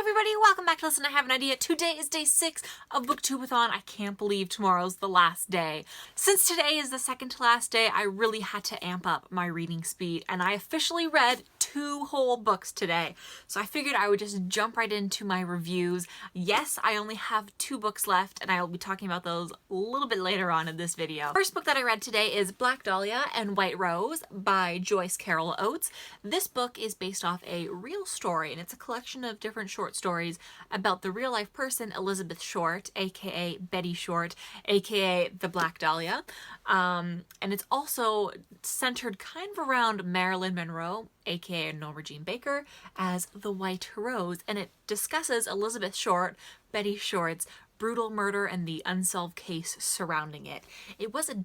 everybody, welcome back to Listen, I Have an Idea. Today is day 6 of BOOKTUBEATHON. I can't believe tomorrow's the last day. Since today is the second to last day, I really had to amp up my reading speed, and I officially read 2 whole books today. So I figured I would just jump right into my reviews. Yes, I only have 2 books left, and I will be talking about those a little bit later on in this video. First book that I read today is Black Dahlia and White Rose by Joyce Carol Oates. This book is based off a real story, and it's a collection of different short stories about the real life person Elizabeth Short, aka Betty Short, aka the Black Dahlia. And it's also centered kind of around Marilyn Monroe, aka Norma Jean Baker, as the White Rose, and it discusses Elizabeth Short, Betty Short's brutal murder and the unsolved case surrounding it. It was an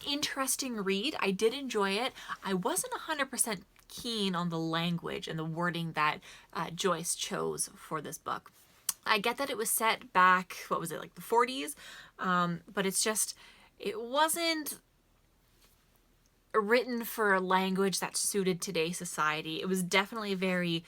interesting read. I did enjoy it. I wasn't 100% keen on the language and the wording that Joyce chose for this book. I get that it was set back, what was it, like the 40s? But it's just, it wasn't written for a language that suited today's society. It was definitely a very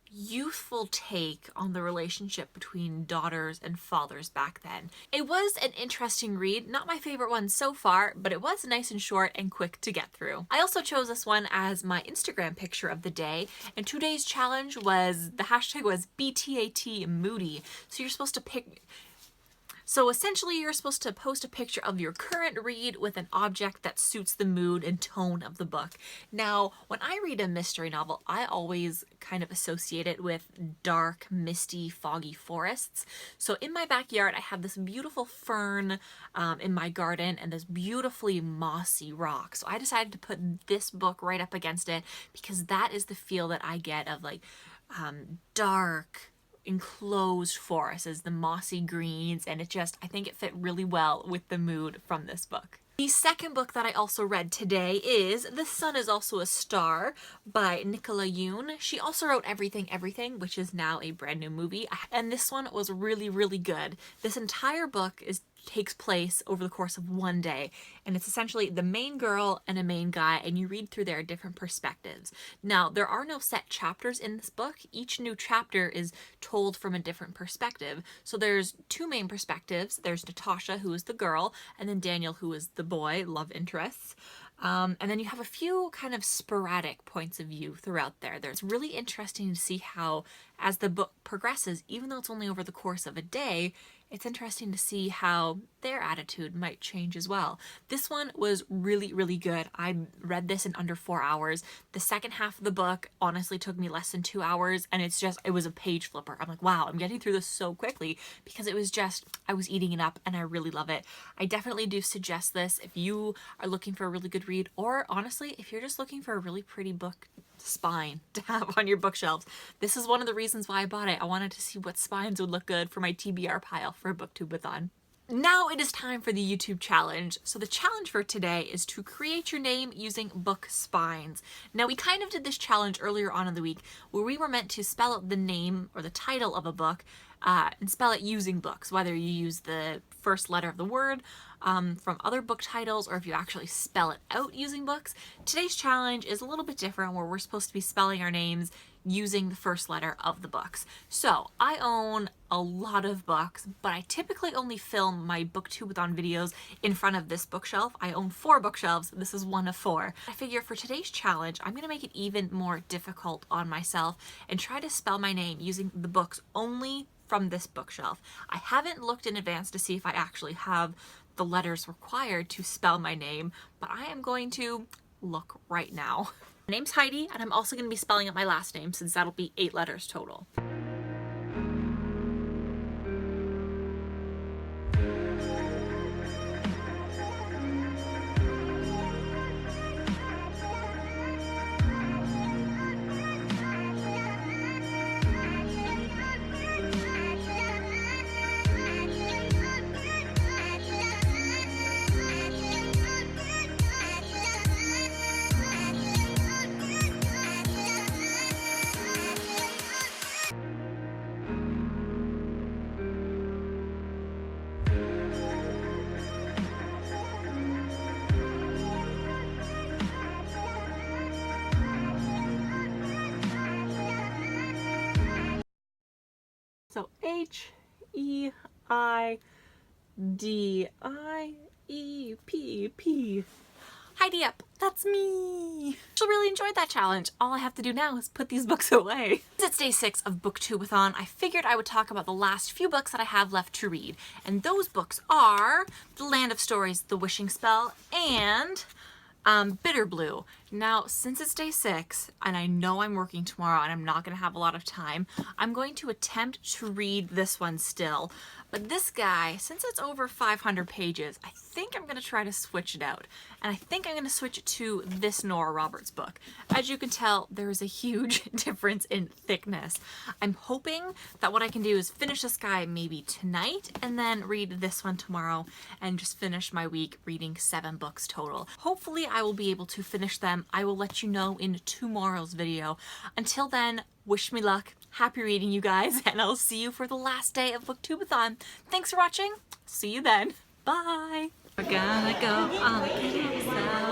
youthful take on the relationship between daughters and fathers back then. It was an interesting read, not my favorite one so far, but it was nice and short and quick to get through. I also chose this one as my Instagram picture of the day, and today's challenge was, the hashtag was BTAT Moody. So you're supposed to pick, so essentially you're supposed to post a picture of your current read with an object that suits the mood and tone of the book. Now, when I read a mystery novel, I always kind of associate it with dark, misty, foggy forests. So in my backyard, I have this beautiful fern in my garden and this beautifully mossy rock. So I decided to put this book right up against it because that is the feel that I get of like dark, enclosed forest, as the mossy greens, and I think it fit really well with the mood from this book. The second book that I also read today is The Sun is Also a Star by Nicola Yoon. She also wrote Everything Everything, which is now a brand new movie, and this one was really, really good. This entire book takes place over the course of one day, and it's essentially the main girl and a main guy, and you read through their different perspectives. Now, there are no set chapters in this book. Each new chapter is told from a different perspective. So there's 2 main perspectives. There's Natasha, who is the girl, and then Daniel, who is the boy, love interests. And then you have a few kind of sporadic points of view throughout there. It's really interesting to see how, as the book progresses, even though it's only over the course of a day, it's interesting to see how their attitude might change as well. This one was really, really good. I read this in under 4 hours. The second half of the book honestly took me less than 2 hours, and it was a page flipper. I'm like, wow, I'm getting through this so quickly because I was eating it up, and I really love it. I definitely do suggest this if you are looking for a really good read, or honestly, if you're just looking for a really pretty book spine to have on your bookshelves. This is one of the reasons why I bought it. I wanted to see what spines would look good for my TBR pile for a BOOKTUBEATHON. Now it is time for the YouTube challenge. So the challenge for today is to create your name using book spines. Now we kind of did this challenge earlier on in the week where we were meant to spell out the name or the title of a book and spell it using books, whether you use the first letter of the word from other book titles or if you actually spell it out using books. Today's challenge is a little bit different where we're supposed to be spelling our names using the first letter of the books. So I own a lot of books, but I typically only film my BOOKTUBEATHON videos in front of this bookshelf. I own 4 bookshelves. This is one of 4. I figure for today's challenge, I'm gonna make it even more difficult on myself and try to spell my name using the books only from this bookshelf. I haven't looked in advance to see if I actually have the letters required to spell my name, but I am going to look right now. My name's Heidi, and I'm also going to be spelling out my last name since that'll be 8 letters total. So H-E-I-D-I-E-P-P. Heidi up, that's me. I really enjoyed that challenge. All I have to do now is put these books away. Since it's day 6 of BookTubeathon, I figured I would talk about the last few books that I have left to read. And those books are The Land of Stories, The Wishing Spell, and Bitter Blue. Now, since it's day 6, and I know I'm working tomorrow and I'm not going to have a lot of time, I'm going to attempt to read this one still. But this guy, since it's over 500 pages, I think I'm going to try to switch it out. And I think I'm going to switch it to this Nora Roberts book. As you can tell, there is a huge difference in thickness. I'm hoping that what I can do is finish this guy maybe tonight and then read this one tomorrow and just finish my week reading 7 books total. Hopefully I will be able to finish them. I will let you know in tomorrow's video. Until then, wish me luck. Happy reading, you guys, and I'll see you for the last day of BookTubeathon. Thanks for watching. See you then. Bye. We're gonna go on the carousel.